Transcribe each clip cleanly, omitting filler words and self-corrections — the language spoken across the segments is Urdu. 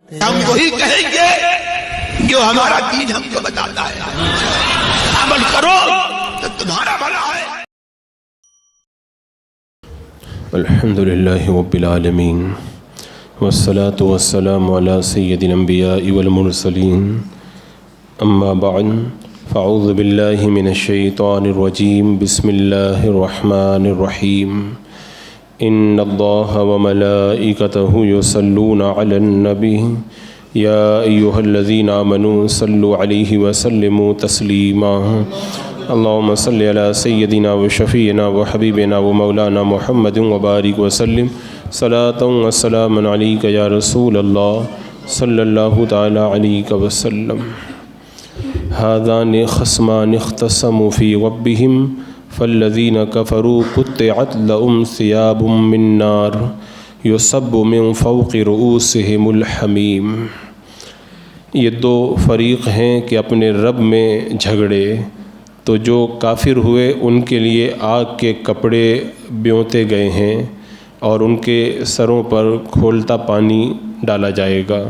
ہم وہی کہیں گے جو ہمارا دین ہم کو بتاتا ہے، عمل کرو تو تمہارا بھلا ہے۔ الحمدللہ رب العالمین والصلاة والسلام علی سید الانبیاء والمرسلین، اما بعد فاعوذ باللہ من الشیطان الرجیم، بسم اللہ الرحمن الرحیم۔ ان اللہ وملائکتہ یصلون علی النبی یا ایہا الذین آمنوا صلوا علیہ وسلموا تسلیما۔ اللہم صلی علی سیدنا و شفیعنا و حبیبنا و مولانا محمد وبارک وسلم صلاۃ و سلام علیک یا رسول اللہ صلی اللہ تعالی علیہ وسلم۔ ھذان خصمان اختصموا فی ربہم فالذین کفروا قطعت لهم ثیاب من نار یصب من فوق رؤوسہم الحمیم۔ یہ دو فریق ہیں کہ اپنے رب میں جھگڑے، تو جو کافر ہوئے ان کے لیے آگ کے کپڑے بیونتے گئے ہیں اور ان کے سروں پر کھولتا پانی ڈالا جائے گا۔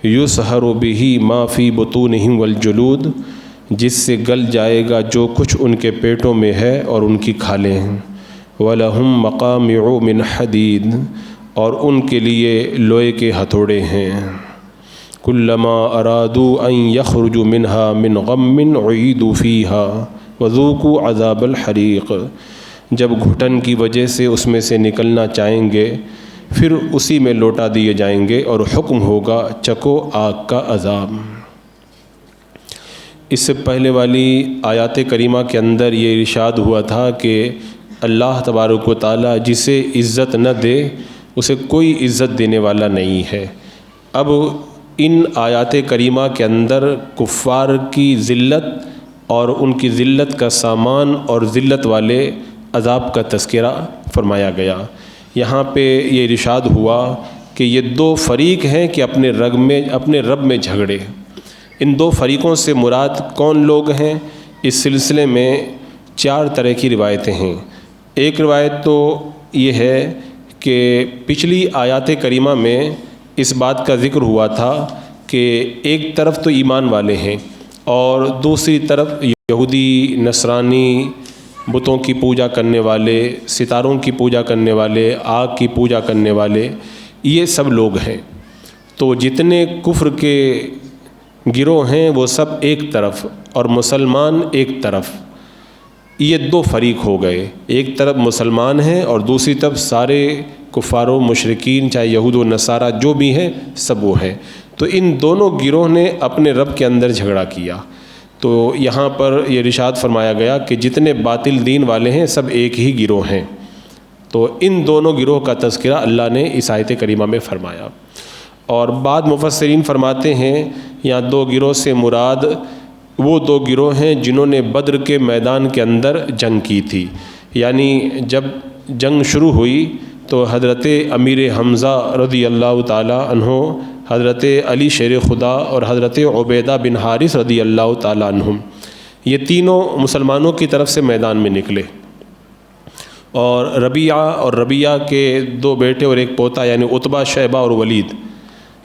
یُصْہَرُ بِهِ مَا فِي بُطُونِهِمْ وَالْجُلُودُ، جس سے گل جائے گا جو کچھ ان کے پیٹوں میں ہے اور ان کی کھالیں ہیں۔ وَلَهُمْ مَقَامِعُ مِنْ حَدِيدٍ، اور ان کے لیے لوہے کے ہتھوڑے ہیں۔ كُلَّمَا أَرَادُوا أَن يَخْرُجُوا مِنْهَا مِنْ غَمٍّ أُعِيدُوا فِيهَا وَذُوقُوا عَذَابَ الْحَرِيقِ، جب گھٹن کی وجہ سے اس میں سے نکلنا چاہیں گے پھر اسی میں لوٹا دیے جائیں گے اور حکم ہوگا چکو آگ کا عذاب۔ اس سے پہلے والی آیات کریمہ کے اندر یہ ارشاد ہوا تھا کہ اللہ تبارک و تعالیٰ جسے عزت نہ دے اسے کوئی عزت دینے والا نہیں ہے۔ اب ان آیات کریمہ کے اندر کفار کی ذلت اور ان کی ذلت کا سامان اور ذلت والے عذاب کا تذکرہ فرمایا گیا۔ یہاں پہ یہ ارشاد ہوا کہ یہ دو فریق ہیں کہ اپنے رب میں جھگڑے۔ ان دو فریقوں سے مراد کون لوگ ہیں؟ اس سلسلے میں 4 طرح کی روایتیں ہیں۔ ایک روایت تو یہ ہے کہ پچھلی آیات کریمہ میں اس بات کا ذکر ہوا تھا کہ ایک طرف تو ایمان والے ہیں اور دوسری طرف یہودی نصرانی بتوں کی پوجا کرنے والے، ستاروں کی پوجا کرنے والے، آگ کی پوجا کرنے والے، یہ سب لوگ ہیں۔ تو جتنے کفر کے گروہ ہیں وہ سب ایک طرف اور مسلمان ایک طرف، یہ 2 فریق ہو گئے۔ ایک طرف مسلمان ہیں اور دوسری طرف سارے کفار و مشرکین، چاہے یہود و نصارہ جو بھی ہیں سب وہ ہیں۔ تو ان دونوں گروہ نے اپنے رب کے اندر جھگڑا کیا۔ تو یہاں پر یہ ارشاد فرمایا گیا کہ جتنے باطل دین والے ہیں سب ایک ہی گروہ ہیں۔ تو ان دونوں گروہ کا تذکرہ اللہ نے اس آیت کریمہ میں فرمایا۔ اور بعض مفسرین فرماتے ہیں یہاں 2 گروہ سے مراد وہ 2 گروہ ہیں جنہوں نے بدر کے میدان کے اندر جنگ کی تھی۔ یعنی جب جنگ شروع ہوئی تو حضرت امیر حمزہ رضی اللہ تعالی عنہ، حضرت علی شیر خدا اور حضرت عبیدہ بن حارث رضی اللہ تعالی عنہم، یہ تینوں مسلمانوں کی طرف سے میدان میں نکلے۔ اور ربیعہ کے 2 بیٹے اور ایک پوتا یعنی عتبہ، شیبہ اور ولید،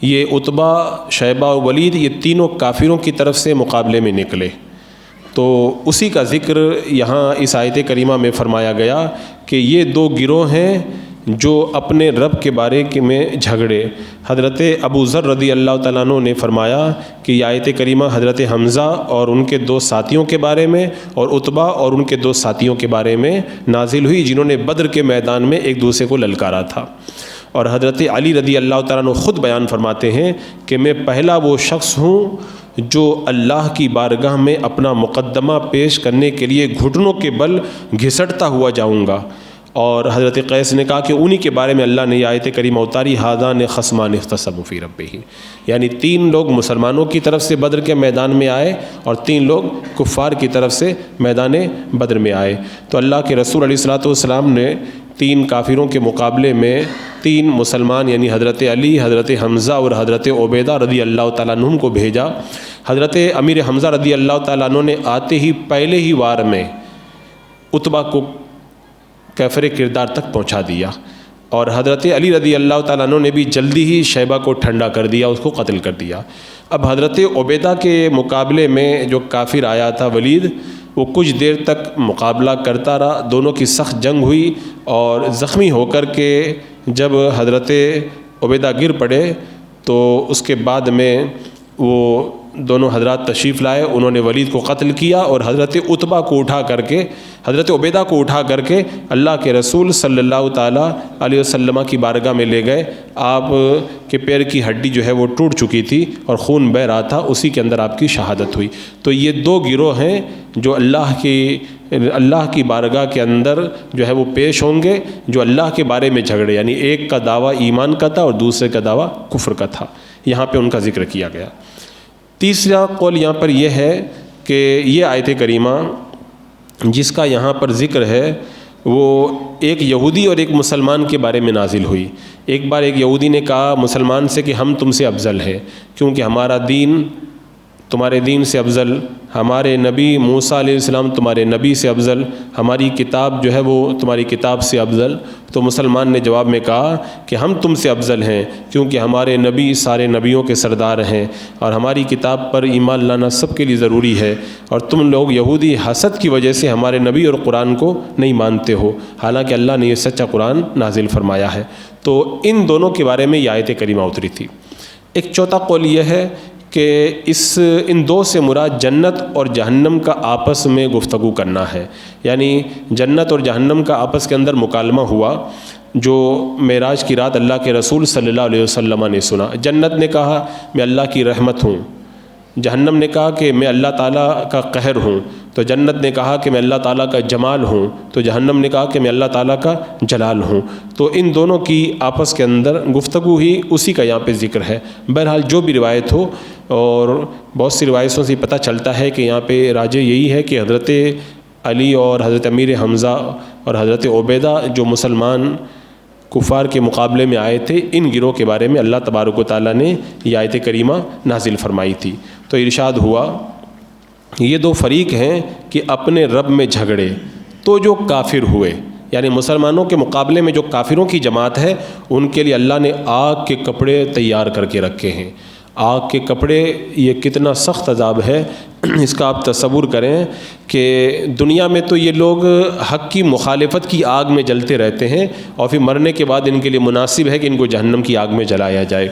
یہ عتبہ، شیبہ اور ولید یہ تینوں کافروں کی طرف سے مقابلے میں نکلے۔ تو اسی کا ذکر یہاں اس آیت کریمہ میں فرمایا گیا کہ یہ 2 گروہ ہیں جو اپنے رب کے بارے میں جھگڑے۔ حضرت ابو ذر رضی اللہ تعالیٰ عنہ نے فرمایا کہ یہ آیت کریمہ حضرت حمزہ اور ان کے 2 ساتھیوں کے بارے میں اور عتبہ اور ان کے 2 ساتھیوں کے بارے میں نازل ہوئی جنہوں نے بدر کے میدان میں ایک دوسرے کو للکارا تھا۔ اور حضرت علی رضی اللہ تعالیٰ عنہ خود بیان فرماتے ہیں کہ میں پہلا وہ شخص ہوں جو اللہ کی بارگاہ میں اپنا مقدمہ پیش کرنے کے لیے گھٹنوں کے بل گھسٹتا ہوا جاؤں گا۔ اور حضرت قیس نے کہا کہ انہی کے بارے میں اللہ نے یہ آیت کریمہ اتاری، ھذان خصمان اختصموا فی ربہم، یعنی 3 لوگ مسلمانوں کی طرف سے بدر کے میدان میں آئے اور 3 لوگ کفار کی طرف سے میدان بدر میں آئے۔ تو اللہ کے رسول علیہ الصلوۃ والسلام نے 3 کافروں کے مقابلے میں 3 مسلمان یعنی حضرت علی، حضرت حمزہ اور حضرت عبیدہ رضی اللہ تعالیٰ عنہم کو بھیجا۔ حضرت امیر حمزہ رضی اللہ تعالیٰ عنہ نے آتے ہی پہلے ہی وار میں عتبہ کو کیفر کردار تک پہنچا دیا اور حضرت علی رضی اللہ تعالیٰ عنہ نے بھی جلدی ہی شیبہ کو ٹھنڈا کر دیا، اس کو قتل کر دیا۔ اب حضرت عبیدہ کے مقابلے میں جو کافر آیا تھا ولید، وہ کچھ دیر تک مقابلہ کرتا رہا، دونوں کی سخت جنگ ہوئی، اور زخمی ہو کر کے جب حضرت عبیدہ گر پڑے تو اس کے بعد میں وہ دونوں حضرات تشریف لائے، انہوں نے ولید کو قتل کیا، اور حضرت عتبہ کو اٹھا کر کے، حضرت عبیدہ کو اٹھا کر کے اللہ کے رسول صلی اللہ تعالیٰ علیہ وسلم کی بارگاہ میں لے گئے۔ آپ کے پیر کی ہڈی جو ہے وہ ٹوٹ چکی تھی اور خون بہہ رہا تھا، اسی کے اندر آپ کی شہادت ہوئی۔ تو یہ دو گروہ ہیں جو اللہ کی بارگاہ کے اندر جو ہے وہ پیش ہوں گے، جو اللہ کے بارے میں جھگڑے، یعنی ایک کا دعویٰ ایمان کا تھا اور دوسرے کا دعویٰ کفر کا تھا، یہاں پہ ان کا ذکر کیا گیا۔ تیسرا قول یہاں پر یہ ہے کہ یہ آیت کریمہ جس کا یہاں پر ذکر ہے وہ ایک یہودی اور ایک مسلمان کے بارے میں نازل ہوئی۔ ایک بار ایک یہودی نے کہا مسلمان سے کہ ہم تم سے افضل ہیں، کیونکہ ہمارا دین تمہارے دین سے افضل، ہمارے نبی موسیٰ علیہ السلام تمہارے نبی سے افضل، ہماری کتاب جو ہے وہ تمہاری کتاب سے افضل۔ تو مسلمان نے جواب میں کہا کہ ہم تم سے افضل ہیں، کیونکہ ہمارے نبی سارے نبیوں کے سردار ہیں، اور ہماری کتاب پر ایمان لانا سب کے لیے ضروری ہے، اور تم لوگ یہودی حسد کی وجہ سے ہمارے نبی اور قرآن کو نہیں مانتے ہو، حالانکہ اللہ نے یہ سچا قرآن نازل فرمایا ہے۔ تو ان دونوں کے بارے میں یہ آیت کریمہ اتری تھی۔ ایک چوتھا قول یہ ہے کہ ان دو سے مراد جنت اور جہنم کا آپس میں گفتگو کرنا ہے، یعنی جنت اور جہنم کا آپس کے اندر مکالمہ ہوا جو معراج کی رات اللہ کے رسول صلی اللہ علیہ وسلم نے سنا۔ جنت نے کہا میں اللہ کی رحمت ہوں، جہنم نے کہا کہ میں اللہ تعالیٰ کا قہر ہوں، تو جنت نے کہا کہ میں اللہ تعالیٰ کا جمال ہوں، تو جہنم نے کہا کہ میں اللہ تعالیٰ کا جلال ہوں۔ تو ان دونوں کی آپس کے اندر گفتگو ہی اسی کا یہاں پہ ذکر ہے۔ بہرحال جو بھی روایت ہو، اور بہت سی روایتوں سے پتہ چلتا ہے کہ یہاں پہ راجح یہی ہے کہ حضرت علی اور حضرت امیر حمزہ اور حضرت عبیدہ جو مسلمان کفار کے مقابلے میں آئے تھے، ان گروہ کے بارے میں اللہ تبارک و تعالیٰ نے یہ آیت کریمہ نازل فرمائی تھی۔ تو ارشاد ہوا یہ دو فریق ہیں کہ اپنے رب میں جھگڑے تو جو کافر ہوئے، یعنی مسلمانوں کے مقابلے میں جو کافروں کی جماعت ہے ان کے لیے اللہ نے آگ کے کپڑے تیار کر کے رکھے ہیں۔ آگ کے کپڑے، یہ کتنا سخت عذاب ہے، اس کا آپ تصور کریں کہ دنیا میں تو یہ لوگ حق کی مخالفت کی آگ میں جلتے رہتے ہیں، اور پھر مرنے کے بعد ان کے لیے مناسب ہے کہ ان کو جہنم کی آگ میں جلایا جائے۔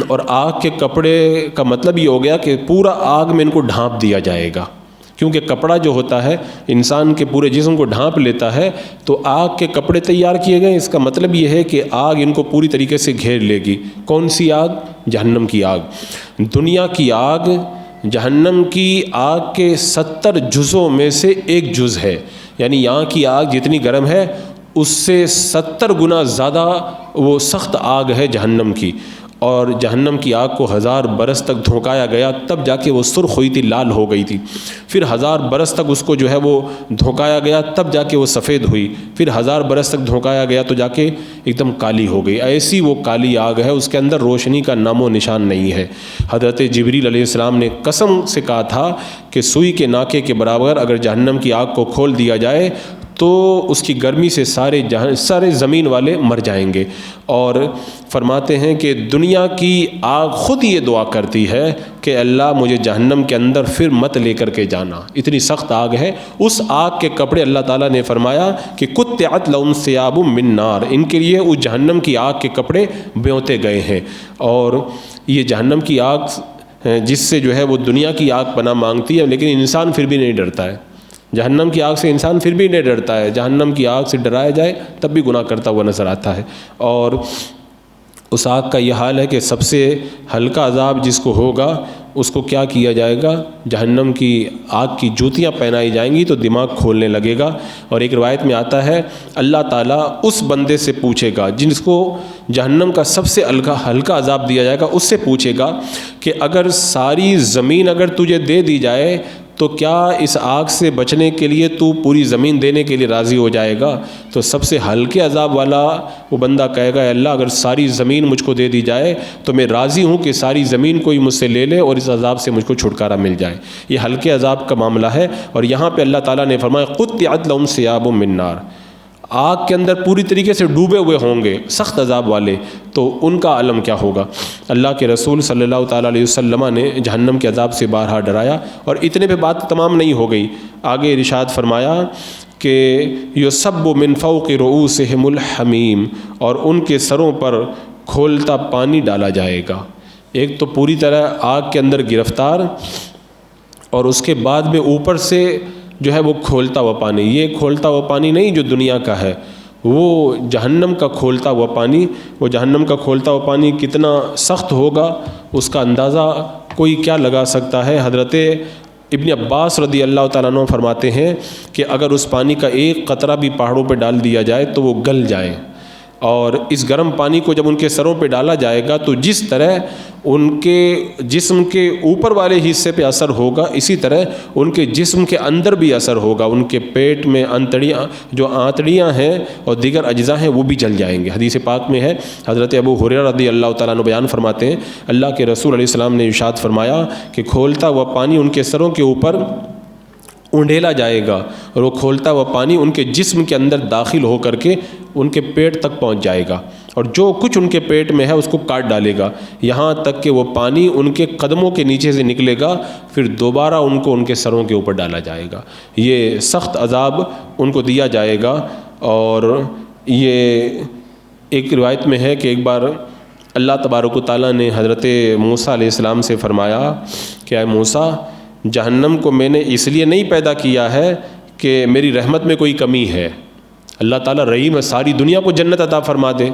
اور آگ کے کپڑے کا مطلب یہ ہو گیا کہ پورا آگ میں ان کو ڈھانپ دیا جائے گا، کیونکہ کپڑا جو ہوتا ہے انسان کے پورے جسم کو ڈھانپ لیتا ہے، تو آگ کے کپڑے تیار کیے گئے۔ اس کا مطلب یہ ہے کہ آگ ان کو پوری طریقے سے گھیر لے گی۔ کون سی آگ؟ جہنم کی آگ۔ دنیا کی آگ جہنم کی آگ کے 70 جزوں میں سے ایک جز ہے، یعنی یہاں کی آگ جتنی گرم ہے اس سے 70 گنا زیادہ وہ سخت آگ ہے جہنم کی۔ اور جہنم کی آگ کو 1000 برس تک دھونکایا گیا، تب جا کے وہ سرخ ہوئی تھی، لال ہو گئی تھی۔ پھر 1000 برس تک اس کو جو ہے وہ دھونکایا گیا، تب جا کے وہ سفید ہوئی۔ پھر 1000 برس تک دھونکایا گیا تو جا کے ایک دم کالی ہو گئی۔ ایسی وہ کالی آگ ہے، اس کے اندر روشنی کا نام و نشان نہیں ہے۔ حضرت جبریل علیہ السلام نے قسم سے کہا تھا کہ سوئی کے ناکے کے برابر اگر جہنم کی آگ کو کھول دیا جائے تو اس کی گرمی سے سارے زمین والے مر جائیں گے۔ اور فرماتے ہیں کہ دنیا کی آگ خود یہ دعا کرتی ہے کہ اللہ مجھے جہنم کے اندر پھر مت لے کر کے جانا، اتنی سخت آگ ہے۔ اس آگ کے کپڑے اللہ تعالیٰ نے فرمایا کہ قطعت لهم ثياب من نار، ان کے لیے اس جہنم کی آگ کے کپڑے بیوتے گئے ہیں۔ اور یہ جہنم کی آگ جس سے جو ہے وہ دنیا کی آگ پناہ مانگتی ہے، لیکن انسان پھر بھی نہیں ڈرتا ہے۔ جہنم کی آگ سے انسان پھر بھی نہیں ڈرتا ہے، جہنم کی آگ سے ڈرایا جائے تب بھی گناہ کرتا ہوا نظر آتا ہے۔ اور اس آگ کا یہ حال ہے کہ سب سے ہلکا عذاب جس کو ہوگا اس کو کیا کیا جائے گا؟ جہنم کی آگ کی جوتیاں پہنائی جائیں گی تو دماغ کھولنے لگے گا۔ اور ایک روایت میں آتا ہے اللہ تعالیٰ اس بندے سے پوچھے گا جس کو جہنم کا سب سے ہلکا عذاب دیا جائے گا، اس سے پوچھے گا کہ اگر ساری زمین اگر تجھے دے دی جائے تو کیا اس آگ سے بچنے کے لیے تو پوری زمین دینے کے لیے راضی ہو جائے گا؟ تو سب سے ہلکے عذاب والا وہ بندہ کہے گا اللہ اگر ساری زمین مجھ کو دے دی جائے تو میں راضی ہوں کہ ساری زمین کوئی مجھ سے لے لے اور اس عذاب سے مجھ کو چھٹکارا مل جائے۔ یہ ہلکے عذاب کا معاملہ ہے۔ اور یہاں پہ اللہ تعالیٰ نے فرمایا قطعت لهم ثياب من نار، آگ کے اندر پوری طریقے سے ڈوبے ہوئے ہوں گے، سخت عذاب والے، تو ان کا عالم کیا ہوگا۔ اللہ کے رسول صلی اللہ تعالیٰ علیہ وسلم نے جہنم کے عذاب سے بارہا ڈرایا، اور اتنے پہ بات تمام نہیں ہو گئی، آگے ارشاد فرمایا کہ یصب من فوق رؤوسہم الحمیم، اور ان کے سروں پر کھولتا پانی ڈالا جائے گا۔ ایک تو پوری طرح آگ کے اندر گرفتار، اور اس کے بعد میں اوپر سے جو ہے وہ کھولتا ہوا پانی۔ یہ کھولتا ہوا پانی نہیں جو دنیا کا ہے، وہ جہنم کا کھولتا ہوا پانی۔ وہ جہنم کا کھولتا ہوا پانی کتنا سخت ہوگا اس کا اندازہ کوئی کیا لگا سکتا ہے۔ حضرت ابن عباس رضی اللہ تعالیٰ عنہ فرماتے ہیں کہ اگر اس پانی کا ایک قطرہ بھی پہاڑوں پہ ڈال دیا جائے تو وہ گل جائے، اور اس گرم پانی کو جب ان کے سروں پہ ڈالا جائے گا تو جس طرح ان کے جسم کے اوپر والے حصے پہ اثر ہوگا، اسی طرح ان کے جسم کے اندر بھی اثر ہوگا۔ ان کے پیٹ میں جو آنتڑیاں ہیں اور دیگر اجزاء ہیں وہ بھی جل جائیں گے۔ حدیث پاک میں ہے، حضرت ابو ہریرہ رضی اللہ تعالیٰ عنہ بیان فرماتے ہیں، اللہ کے رسول علیہ السلام نے ارشاد فرمایا کہ کھولتا ہوا پانی ان کے سروں کے اوپر اونڈیلا جائے گا، اور وہ کھولتا ہوا پانی ان کے جسم کے اندر داخل ہو کر کے ان کے پیٹ تک پہنچ جائے گا، اور جو کچھ ان کے پیٹ میں ہے اس کو کاٹ ڈالے گا، یہاں تک کہ وہ پانی ان کے قدموں کے نیچے سے نکلے گا، پھر دوبارہ ان کو ان کے سروں کے اوپر ڈالا جائے گا۔ یہ سخت عذاب ان کو دیا جائے گا۔ اور یہ ایک روایت میں ہے کہ ایک بار اللہ تبارک و تعالیٰ نے حضرت موسیٰ علیہ السلام سے فرمایا کہ اے موسیٰ، جہنم کو میں نے اس لیے نہیں پیدا کیا ہے کہ میری رحمت میں کوئی کمی ہے۔ اللہ تعالیٰ رحیم ہے، ساری دنیا کو جنت عطا فرما دے۔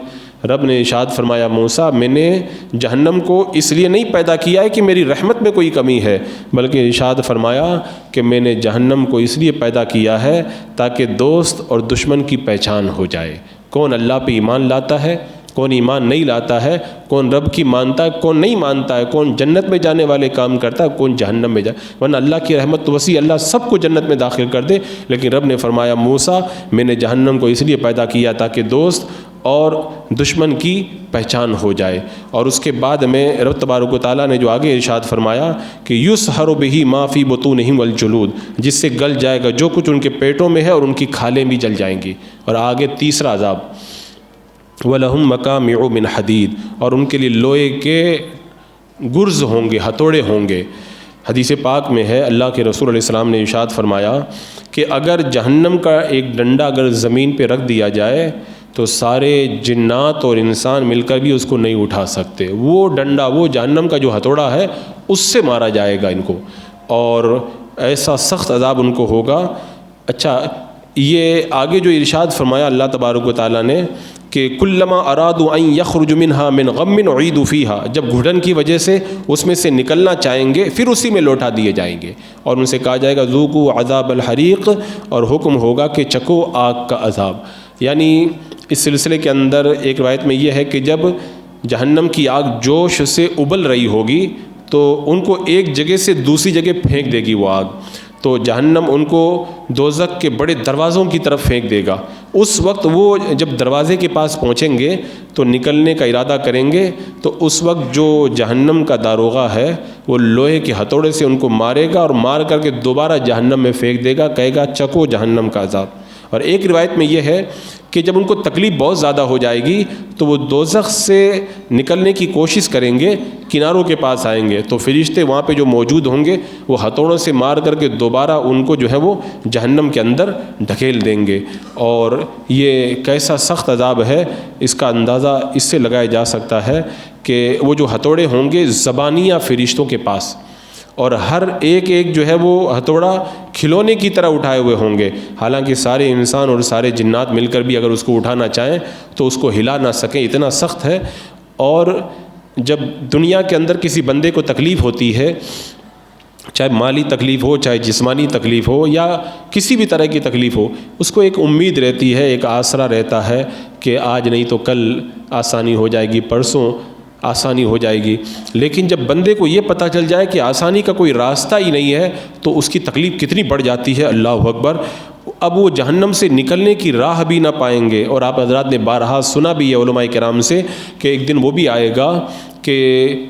رب نے ارشاد فرمایا موسیٰ، میں نے جہنم کو اس لیے نہیں پیدا کیا ہے کہ میری رحمت میں کوئی کمی ہے، بلکہ ارشاد فرمایا کہ میں نے جہنم کو اس لیے پیدا کیا ہے تاکہ دوست اور دشمن کی پہچان ہو جائے۔ کون اللہ پہ ایمان لاتا ہے، کون ایمان نہیں لاتا ہے، کون رب کی مانتا ہے، کون نہیں مانتا ہے، کون جنت میں جانے والے کام کرتا ہے، کون جہنم میں جائے۔ ورنہ اللہ کی رحمت تو وسیع، اللہ سب کو جنت میں داخل کر دے، لیکن رب نے فرمایا موسیٰ، میں نے جہنم کو اس لیے پیدا کیا تاکہ دوست اور دشمن کی پہچان ہو جائے۔ اور اس کے بعد میں رب تبارک و تعالیٰ نے جو آگے ارشاد فرمایا کہ یُسْحَرُ بِهِ مَا فِي بُطُونِهِمْ وَالْجُلُودُ، جس سے گل جائے گا جو کچھ ان کے پیٹوں میں ہے اور ان کی کھالیں بھی جل جائیں گی۔ اور آگے تیسرا عذاب وَلَهُمْ مَقَامِعُ مِنْ حَدِيدٍ، اور ان کے لیے لوہے کے گرز ہوں گے، ہتھوڑے ہوں گے۔ حدیث پاک میں ہے، اللہ کے رسول علیہ السلام نے ارشاد فرمایا کہ اگر جہنم کا ایک ڈنڈا اگر زمین پہ رکھ دیا جائے تو سارے جنات اور انسان مل کر بھی اس کو نہیں اٹھا سکتے۔ وہ ڈنڈا، وہ جہنم کا جو ہتھوڑا ہے اس سے مارا جائے گا ان کو، اور ایسا سخت عذاب ان کو ہوگا۔ اچھا، یہ آگے جو ارشاد فرمایا اللہ تبارک و تعالیٰ نے کہ کلما ارادوا ان یخرج منها من غم اعیدوا فیها، جب گھٹن کی وجہ سے اس میں سے نکلنا چاہیں گے پھر اسی میں لوٹا دیے جائیں گے، اور ان سے کہا جائے گا ذوقوا عذاب الحریق، اور حکم ہوگا کہ چکو آگ کا عذاب۔ یعنی اس سلسلے کے اندر ایک روایت میں یہ ہے کہ جب جہنم کی آگ جوش سے ابل رہی ہوگی تو ان کو ایک جگہ سے دوسری جگہ پھینک دے گی وہ آگ، تو جہنم ان کو دوزخ کے بڑے دروازوں کی طرف پھینک دے گا۔ اس وقت وہ جب دروازے کے پاس پہنچیں گے تو نکلنے کا ارادہ کریں گے، تو اس وقت جو جہنم کا داروغہ ہے وہ لوہے کے ہتھوڑے سے ان کو مارے گا، اور مار کر کے دوبارہ جہنم میں پھینک دے گا، کہے گا چکو جہنم کا عذاب۔ اور ایک روایت میں یہ ہے کہ جب ان کو تکلیف بہت زیادہ ہو جائے گی تو وہ دوزخ سے نکلنے کی کوشش کریں گے، کناروں کے پاس آئیں گے تو فرشتے وہاں پہ جو موجود ہوں گے وہ ہتھوڑوں سے مار کر کے دوبارہ ان کو جو ہے وہ جہنم کے اندر ڈھکیل دیں گے۔ اور یہ کیسا سخت عذاب ہے اس کا اندازہ اس سے لگایا جا سکتا ہے کہ وہ جو ہتھوڑے ہوں گے زبانیہ فرشتوں کے پاس، اور ہر ایک جو ہے وہ ہتھوڑا کھلونے کی طرح اٹھائے ہوئے ہوں گے، حالانکہ سارے انسان اور سارے جنات مل کر بھی اگر اس کو اٹھانا چاہیں تو اس کو ہلا نہ سکیں، اتنا سخت ہے۔ اور جب دنیا کے اندر کسی بندے کو تکلیف ہوتی ہے، چاہے مالی تکلیف ہو، چاہے جسمانی تکلیف ہو، یا کسی بھی طرح کی تکلیف ہو، اس کو ایک امید رہتی ہے، ایک آسرا رہتا ہے کہ آج نہیں تو کل آسانی ہو جائے گی، پرسوں آسانی ہو جائے گی۔ لیکن جب بندے کو یہ پتہ چل جائے کہ آسانی کا کوئی راستہ ہی نہیں ہے تو اس کی تکلیف کتنی بڑھ جاتی ہے، اللہ اکبر۔ اب وہ جہنم سے نکلنے کی راہ بھی نہ پائیں گے، اور آپ حضرات نے بارہا سنا بھی ہے علماء کرام سے کہ ایک دن وہ بھی آئے گا کہ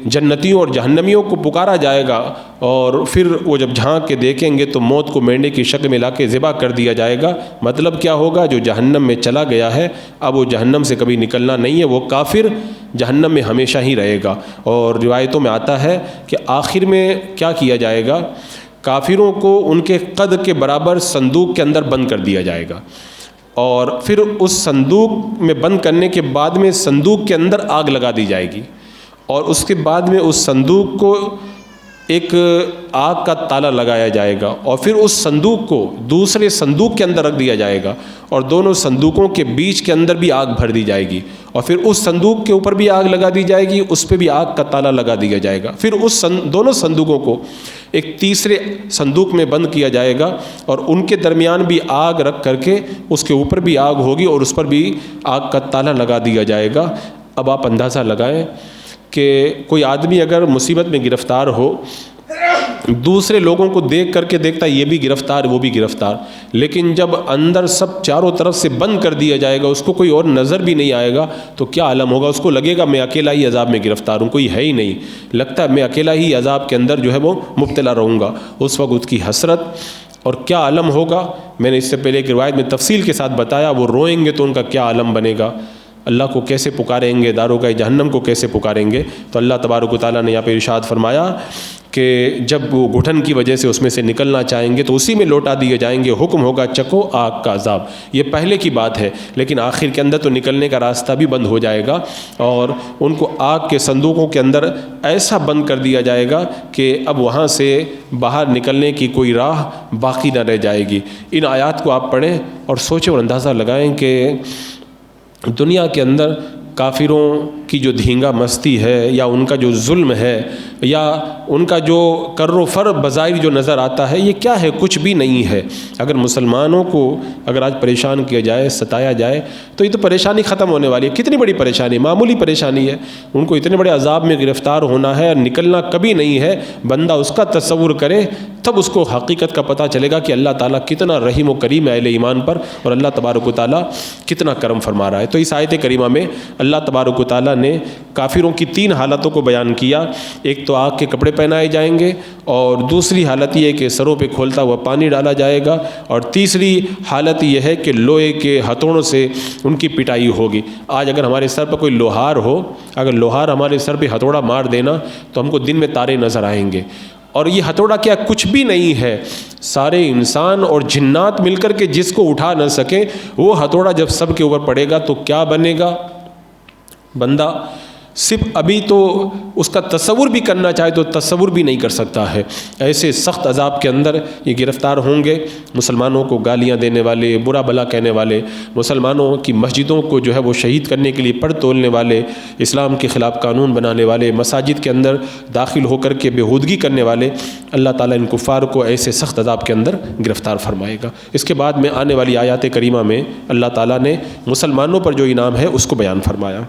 جنتیوں اور جہنمیوں کو پکارا جائے گا، اور پھر وہ جب جھانک کے دیکھیں گے تو موت کو مینڈے کی شکل میں لا کے ذبح کر دیا جائے گا۔ مطلب کیا ہوگا؟ جو جہنم میں چلا گیا ہے اب وہ جہنم سے کبھی نکلنا نہیں ہے، وہ کافر جہنم میں ہمیشہ ہی رہے گا۔ اور روایتوں میں آتا ہے کہ آخر میں کیا کیا جائے گا؟ کافروں کو ان کے قد کے برابر صندوق کے اندر بند کر دیا جائے گا، اور پھر اس صندوق میں بند کرنے کے بعد میں صندوق کے اندر آگ لگا دی جائے گی، اور اس کے بعد میں اس صندوق کو ایک آگ کا تالا لگایا جائے گا، اور پھر اس صندوق کو دوسرے صندوق کے اندر رکھ دیا جائے گا، اور دونوں صندوقوں کے بیچ کے اندر بھی آگ بھر دی جائے گی، اور پھر اس صندوق کے اوپر بھی آگ لگا دی جائے گی، اس پہ بھی آگ کا تالا لگا دیا جائے گا۔ پھر اس دونوں صندوقوں کو ایک تیسرے صندوق میں بند کیا جائے گا، اور ان کے درمیان بھی آگ رکھ کر کے اس کے اوپر بھی آگ ہوگی، اور اس پر بھی آگ کا تالا لگا دیا جائے گا۔ اب آپ اندازہ لگائیں کہ کوئی آدمی اگر مصیبت میں گرفتار ہو، دوسرے لوگوں کو دیکھ کر کے دیکھتا ہے یہ بھی گرفتار وہ بھی گرفتار، لیکن جب اندر سب چاروں طرف سے بند کر دیا جائے گا، اس کو کوئی اور نظر بھی نہیں آئے گا، تو کیا عالم ہوگا؟ اس کو لگے گا میں اکیلا ہی عذاب میں گرفتار ہوں، کوئی ہے ہی نہیں، لگتا ہے میں اکیلا ہی عذاب کے اندر جو ہے وہ مبتلا رہوں گا۔ اس وقت اس کی حسرت اور کیا عالم ہوگا، میں نے اس سے پہلے ایک روایت میں تفصیل کے ساتھ بتایا، وہ روئیں گے تو ان کا کیا عالم بنے گا، اللہ کو کیسے پکاریں گے، داروغہ جہنم کو کیسے پکاریں گے۔ تو اللہ تبارک و تعالیٰ نے یہاں پہ ارشاد فرمایا کہ جب وہ گھٹن کی وجہ سے اس میں سے نکلنا چاہیں گے تو اسی میں لوٹا دیے جائیں گے، حکم ہوگا چکو آگ کا عذاب۔ یہ پہلے کی بات ہے، لیکن آخر کے اندر تو نکلنے کا راستہ بھی بند ہو جائے گا، اور ان کو آگ کے صندوقوں کے اندر ایسا بند کر دیا جائے گا کہ اب وہاں سے باہر نکلنے کی کوئی راہ باقی نہ رہ جائے گی۔ ان آیات کو آپ پڑھیں اور سوچیں اور اندازہ لگائیں کہ دنیا کے اندر کافروں کی جو دھینگا مستی ہے، یا ان کا جو ظلم ہے، یا ان کا جو کر و فر بظاہر جو نظر آتا ہے، یہ کیا ہے؟ کچھ بھی نہیں ہے۔ اگر مسلمانوں کو اگر آج پریشان کیا جائے، ستایا جائے، تو یہ تو پریشانی ختم ہونے والی ہے۔ کتنی بڑی پریشانی، معمولی پریشانی ہے، ان کو اتنے بڑے عذاب میں گرفتار ہونا ہے اور نکلنا کبھی نہیں ہے۔ بندہ اس کا تصور کرے تب اس کو حقیقت کا پتہ چلے گا کہ اللہ تعالیٰ کتنا رحیم و کریم ہے اہل ایمان پر، اور اللہ تبارک و تعالیٰ کتنا کرم فرما رہا ہے۔ تو اس آیت کریمہ میں اللہ تبارک و تعالیٰ نے کافروں کی 3 حالتوں کو بیان کیا۔ ایک تو آگ کے کپڑے پہنائے جائیں گے، اور دوسری حالت یہ ہے کہ سروں پہ کھولتا ہوا پانی ڈالا جائے گا، اور تیسری حالت یہ ہے کہ لوہے کے ہتھوڑوں سے ان کی پٹائی ہوگی۔ آج اگر ہمارے سر پر کوئی لوہار ہو، اگر لوہار ہمارے سر پہ ہتھوڑا مار دینا تو ہم کو دن میں تارے نظر آئیں گے، اور یہ ہتھوڑا کیا کچھ بھی نہیں ہے، سارے انسان اور جنات مل کر کے جس کو اٹھا نہ سکیں، وہ ہتھوڑا جب سب کے اوپر پڑے گا تو کیا بنے گا؟ بندہ صرف ابھی تو اس کا تصور بھی کرنا چاہے تو تصور بھی نہیں کر سکتا ہے۔ ایسے سخت عذاب کے اندر یہ گرفتار ہوں گے۔ مسلمانوں کو گالیاں دینے والے، برا بھلا کہنے والے، مسلمانوں کی مسجدوں کو جو ہے وہ شہید کرنے کے لیے پڑھ تولنے والے، اسلام کے خلاف قانون بنانے والے، مساجد کے اندر داخل ہو کر کے بےہودگی کرنے والے، اللہ تعالیٰ ان کفار کو ایسے سخت عذاب کے اندر گرفتار فرمائے گا۔ اس کے بعد میں آنے والی آیات کریمہ میں اللہ تعالیٰ نے مسلمانوں پر جو انعام ہے اس کو بیان فرمایا۔